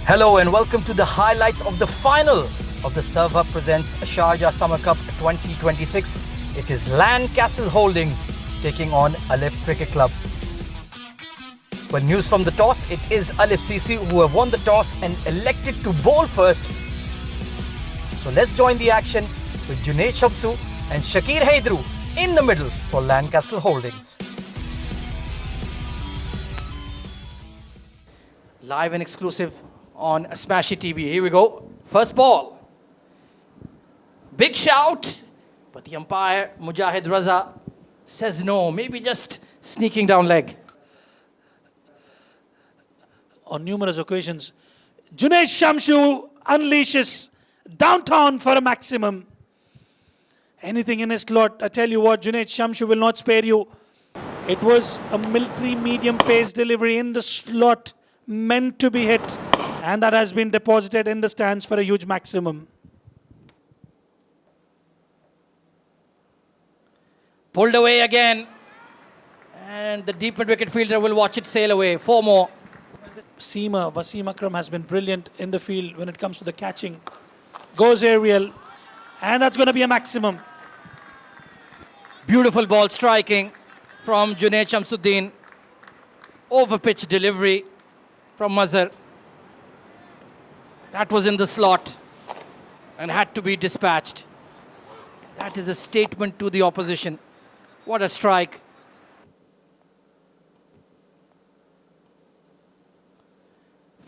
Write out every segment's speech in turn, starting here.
Hello and welcome to the highlights of the final of the Serve Up presents Sharjah Summer Cup 2026. It is Landcastle Holdings taking on Alif Cricket Club. Well, news from the toss, it is Alif CC who have won the toss and elected to bowl first. So let's join the action with Junaid Shamsu and Shakir Haidru in the middle for Landcastle Holdings. Live and exclusive on Smashi TV. Here we go. First ball. Big shout. But the umpire, Mujahid Raza, says no. Maybe just sneaking down leg. On numerous occasions, Junaid Shamsu unleashes downtown for a maximum. Anything in his slot, I tell you what, Junaid Shamsu will not spare you. It was a military medium pace delivery in the slot, meant to be hit, and that has been deposited in the stands for a huge maximum. Pulled away again. And the deep mid-wicket fielder will watch it sail away. 4 more. Wasim Akram has been brilliant in the field when it comes to the catching. Goes aerial, and that's going to be a maximum. Beautiful ball striking from Junaid Shamsuddin. Over pitch delivery from Mazhar. That was in the slot and had to be dispatched. That is a statement to the opposition. What a strike.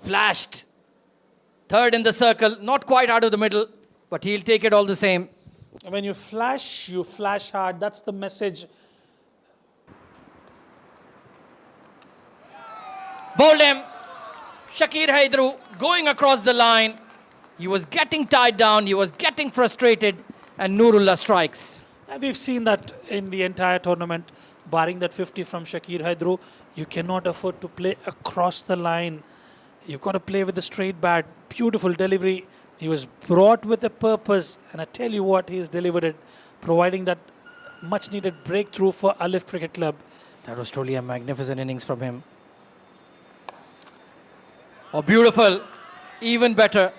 Flashed. Third in the circle. Not quite out of the middle, but he'll take it all the same. When you flash hard. That's the message. Bowled him. Shakir Haidru going across the line. He was getting tied down. He was getting frustrated. And Nurullah strikes. And we've seen that in the entire tournament. Barring that 50 from Shakir Haidru, you cannot afford to play across the line. You've got to play with a straight bat. Beautiful delivery. He was brought with a purpose. And I tell you what, he's delivered it, providing that much needed breakthrough for Alif Cricket Club. That was truly a magnificent innings from him. Oh, beautiful. Even better.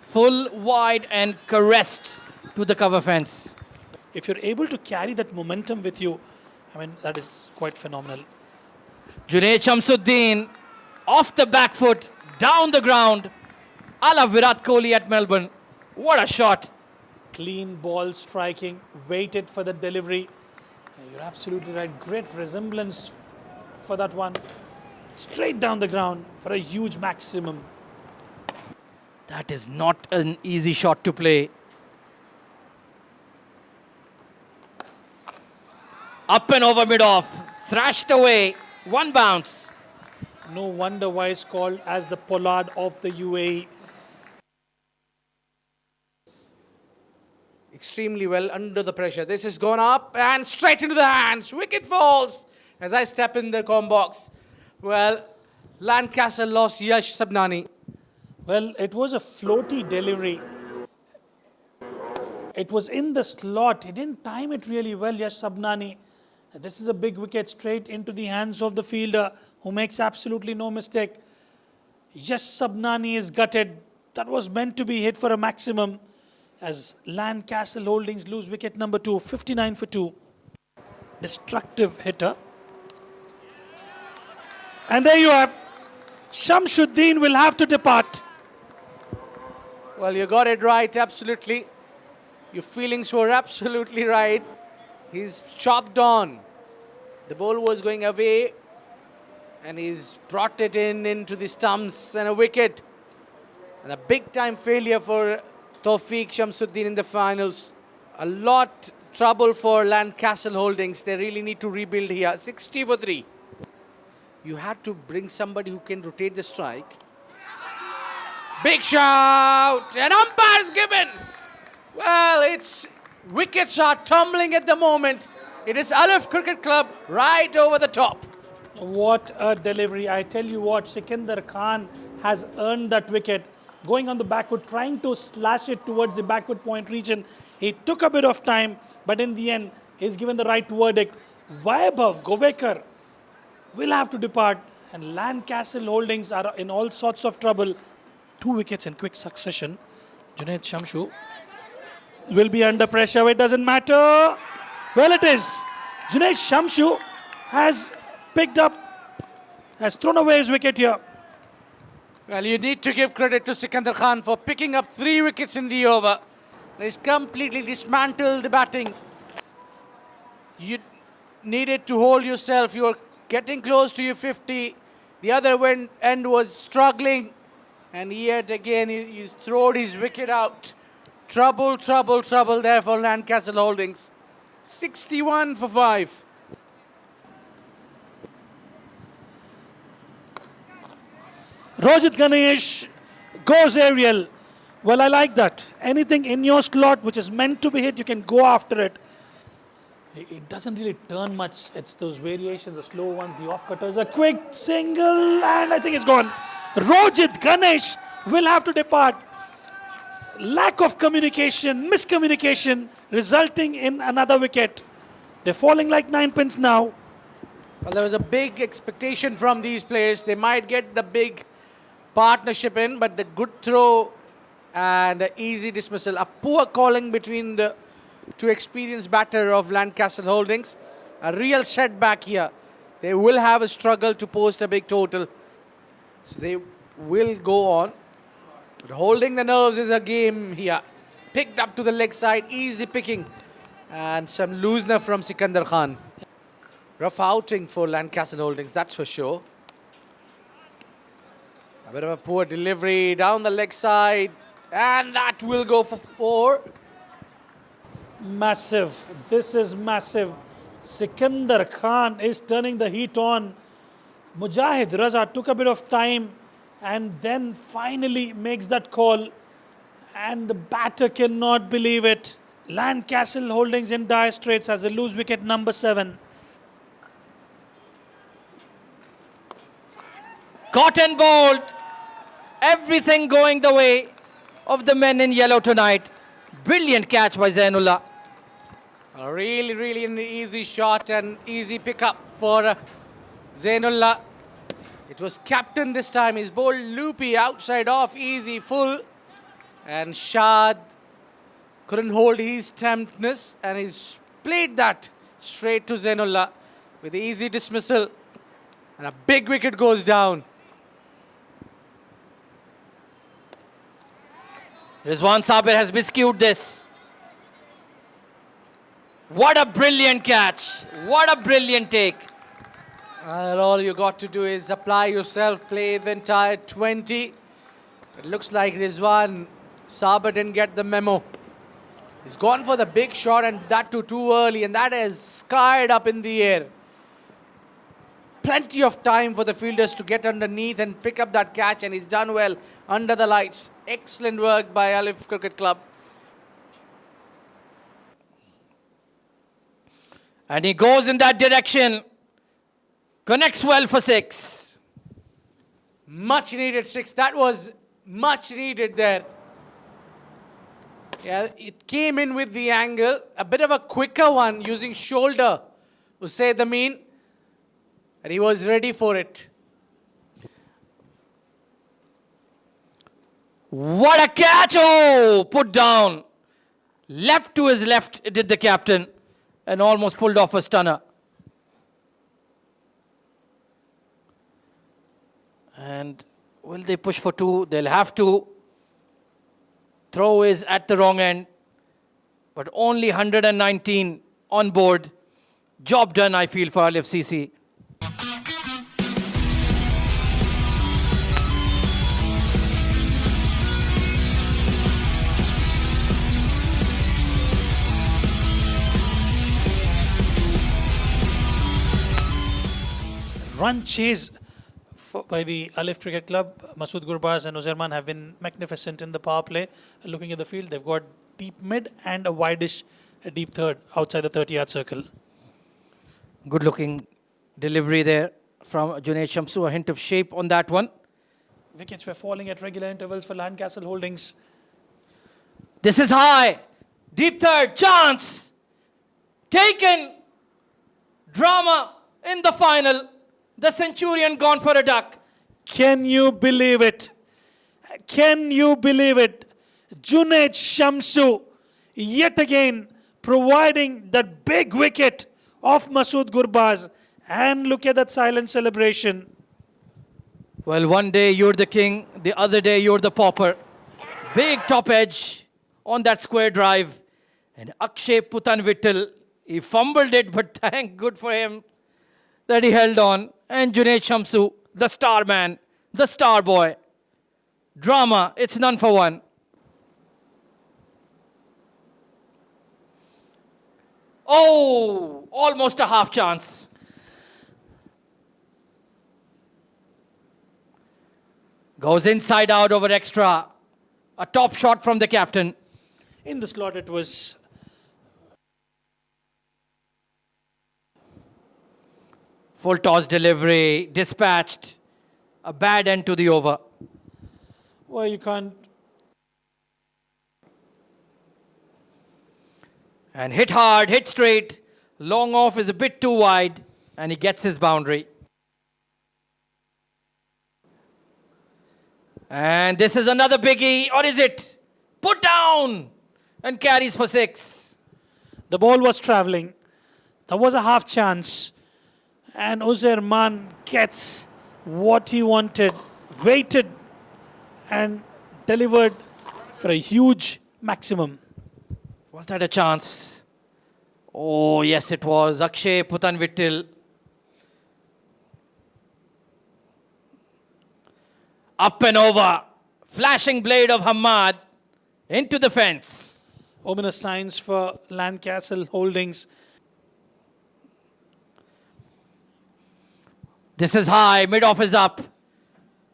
Full, wide and caressed to the cover fence. If you're able to carry that momentum with you, I mean, that is quite phenomenal. Junaid Shamsuddin off the back foot, down the ground. A la Virat Kohli at Melbourne. What a shot. Clean ball striking, waited for the delivery. You're absolutely right. Great resemblance for that one. Straight down the ground for a huge maximum. That is not an easy shot to play. Up and over mid-off. Thrashed away. 1 bounce. No wonder why it's called as the Pollard of the UAE. Extremely well under the pressure. This has gone up and straight into the hands. Wicket falls as I step in the com box. Well, Landcastle lost Yash Sabnani. Well, it was a floaty delivery. It was in the slot. He didn't time it really well, Yash Sabnani. This is a big wicket straight into the hands of the fielder who makes absolutely no mistake. Yash Sabnani is gutted. That was meant to be hit for a maximum as Landcastle Holdings lose wicket number 2, 59 for 2. Destructive hitter. And there you have, Shamsuddin will have to depart. Well, you got it right, absolutely. Your feelings were absolutely right. He's chopped on. The ball was going away and he's brought it into the stumps and a wicket. And a big time failure for Tawfiq Shamsuddin in the finals. A lot trouble for Landcastle Holdings. They really need to rebuild here. 60 for 3. You had to bring somebody who can rotate the strike. Big shout! And umpire's given! Well, it's wickets are tumbling at the moment. It is Alif Cricket Club right over the top. What a delivery. I tell you what, Sikandar Khan has earned that wicket. Going on the back foot, trying to slash it towards the backward point region. He took a bit of time, but in the end, he's given the right verdict. Vaibhav Govekar will have to depart, and Landcastle Holdings are in all sorts of trouble. 2 wickets in quick succession. Junaid Shamshu will be under pressure. It doesn't matter. Well, it is. Junaid Shamshu has thrown away his wicket here. Well, you need to give credit to Sikandar Khan for picking up 3 wickets in the over. He's completely dismantled the batting. You needed to hold yourself. You were getting close to your 50. The other end was struggling. And yet again, he's thrown his wicket out. Trouble there for Landcastle Holdings. 61 for 5. Rojit Ganesh goes aerial. Well, I like that. Anything in your slot which is meant to be hit, you can go after it. It doesn't really turn much. It's those variations, the slow ones, the off-cutters. A quick single, and I think it's gone. Rojit Ganesh will have to depart. Lack of communication, miscommunication, resulting in another wicket. They're falling like 9 pins now. Well, there was a big expectation from these players. They might get the big partnership in, but the good throw and the easy dismissal. A poor calling between the 2 experienced batter of Landcastle Holdings. A real setback here. They will have a struggle to post a big total. So they will go on. But holding the nerves is a game here. Picked up to the leg side, easy picking. And some loosener from Sikandar Khan. Rough outing for Landcastle Holdings, that's for sure. A bit of a poor delivery down the leg side. And that will go for 4. Massive. This is massive. Sikandar Khan is turning the heat on. Mujahid Raza took a bit of time and then finally makes that call. And the batter cannot believe it. Landcastle Holdings in dire straits as they lose wicket number 7. Caught and bowled. Everything going the way of the men in yellow tonight. Brilliant catch by Zainullah. A really an easy shot and easy pickup for Zainullah. It was captain this time. He's bowled loopy, outside off, easy, full. And Shad couldn't hold his temptness and he's played that straight to Zainullah with the easy dismissal. And a big wicket goes down. Rizwan Sabir has miscued this. What a brilliant catch. What a brilliant take. And all you got to do is apply yourself, play the entire 20. It looks like Rizwan Sabir didn't get the memo. He's gone for the big shot and that too early, and that is skied up in the air. Plenty of time for the fielders to get underneath and pick up that catch, and he's done well under the lights. Excellent work by Alif Cricket Club. And he goes in that direction. Connects well for 6. Much needed 6. That was much needed there. Yeah, it came in with the angle. A bit of a quicker one using shoulder, to say the mean. And he was ready for it. What a catch! Oh, put down. Left to his left did the captain and almost pulled off a stunner. And will they push for 2? They'll have to. Throw is at the wrong end, but only 119 on board. Job done, I feel, for Alif CC. Run chase by the Alif Cricket Club. Masood Gurbaz and Uzerman have been magnificent in the power play. Looking at the field, they've got deep mid and a wideish deep third outside the 30-yard circle. Good looking delivery there from Junaid Shamsu. A hint of shape on that one. Wickets were falling at regular intervals for Landcastle Holdings. This is high. Deep third. Chance. Taken. Drama in the final. The Centurion gone for a duck. Can you believe it? Can you believe it? Junaid Shamsu yet again providing that big wicket of Masood Gurbaz. And look at that silent celebration. Well, one day you're the king, the other day you're the pauper. Big top edge on that square drive. And Akshay Putanvittal, he fumbled it, but thank good for him that he held on. And Junaid Shamsu, the star man, the star boy. Drama, it's none for one. Oh, almost a half chance. Goes inside out over extra. A top shot from the captain. In the slot, it was Full toss delivery, dispatched. A bad end to the over. well, you can't. And hit hard, hit straight. Long off is a bit too wide. And he gets his boundary. And this is another biggie. Or is it? Put down. And carries for 6. The ball was travelling. There was a half chance. And Uzair Man gets what he wanted, waited and delivered for a huge maximum. Was that a chance? Oh, yes, it was. Akshay Putanvittal. Up and over. Flashing blade of Hamad into the fence. Ominous signs for Landcastle Holdings. This is high, mid-off is up.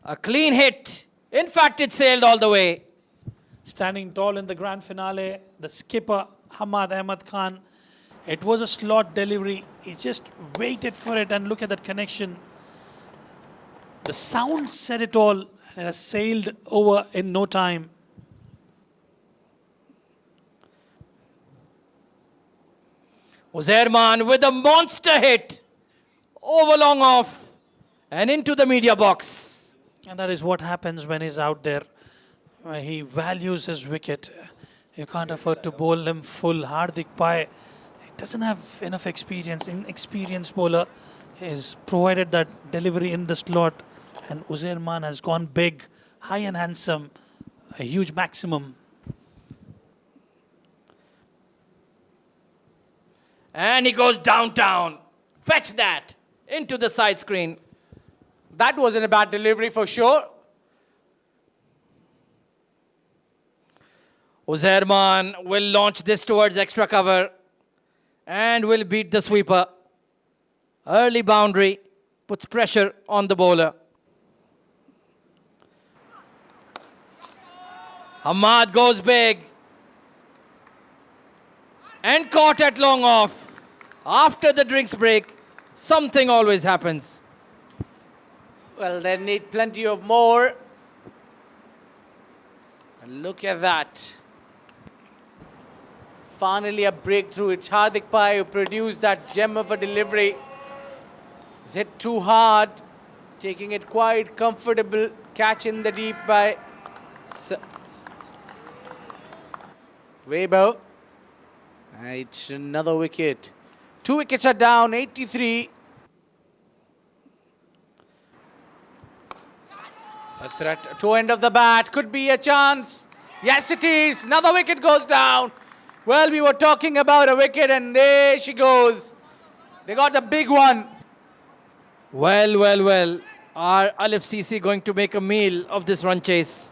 A clean hit. In fact, it sailed all the way. Standing tall in the grand finale, the skipper Hamad Ahmad Khan. It was a slot delivery. He just waited for it, and look at that connection. The sound said it all, and it has sailed over in no time. Uzair Man with a monster hit. Over long off. And into the media box. And that is what happens when he's out there. He values his wicket. You can't afford to bowl him full. Hardik Pai, he doesn't have enough experience. Inexperienced bowler is provided that delivery in the slot. And Uzair Man has gone big, high and handsome. A huge maximum. And he goes downtown. Fetch that. Into the side screen. That wasn't a bad delivery for sure. Uzair Man will launch this towards extra cover. And will beat the sweeper. Early boundary. Puts pressure on the bowler. Hamad goes big. And caught at long off. After the drinks break, something always happens. Well, they need plenty of more. And look at that. Finally a breakthrough. It's Hardik Pai who produced that gem of a delivery. He's hit too hard. Taking it quite comfortable. Catch in the deep by Weber. It's another wicket. 2 wickets are down, 83. A threat to end of the bat. Could be a chance. Yes, it is. Another wicket goes down. Well, we were talking about a wicket and there she goes. They got a big one. Well. Are Alif CC going to make a meal of this run chase?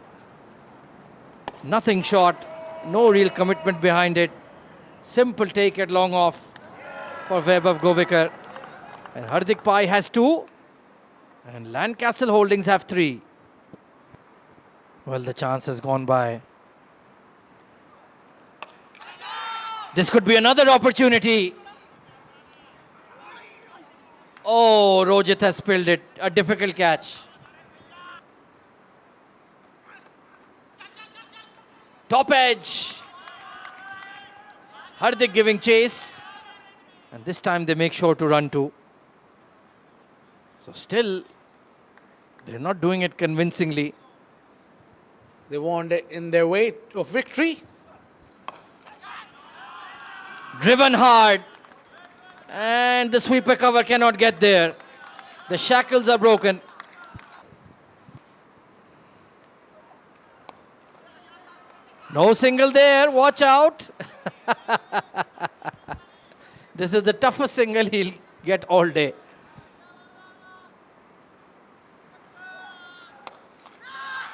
Nothing short. No real commitment behind it. Simple take at long off for Vaibhav Govekar. And Hardik Pai has 2. And Landcastle Holdings have 3. Well, the chance has gone by. This could be another opportunity. Oh, Rojit has spilled it. A difficult catch. Top edge. Hardik giving chase. And this time they make sure to run too. So still, they're not doing it convincingly. They want it in their way of victory. Driven hard. And the sweeper cover cannot get there. The shackles are broken. No single there. Watch out. This is the toughest single he'll get all day.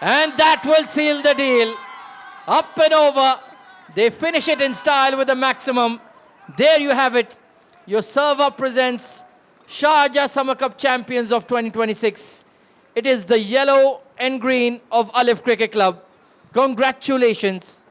And that will seal the deal. Up and over. They finish it in style with a maximum. There you have it. Your server presents Sharjah Summer Cup champions of 2026. It is the yellow and green of Alif Cricket Club. Congratulations.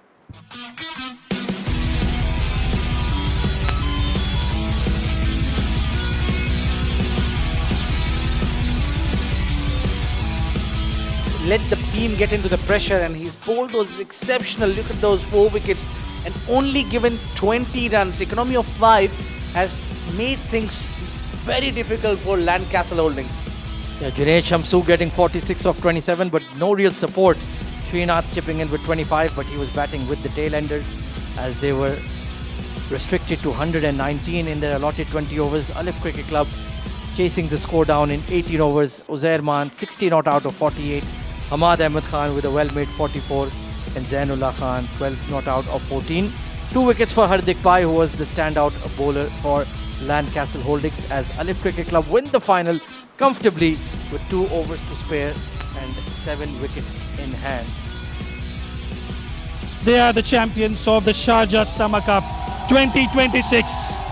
Let the team get into the pressure, and he's bowled those exceptional. Look at those 4 wickets and only given 20 runs. Economy of 5 has made things very difficult for Landcastle Holdings. Yeah, Junaid Shamsu getting 46 of 27, but no real support. Srinath chipping in with 25, but he was batting with the tail enders as they were restricted to 119 in their allotted 20 overs. Alif Cricket Club chasing the score down in 18 overs. Uzair Maan 60 not out of 48. Hamad Ahmed Khan with a well-made 44, and Zainullah Khan 12 not out of 14. 2 wickets for Hardik Pai, who was the standout bowler for Landcastle Holdings, as Alif Cricket Club win the final comfortably with 2 overs to spare and 7 wickets in hand. They are the champions of the Sharjah Summer Cup 2026.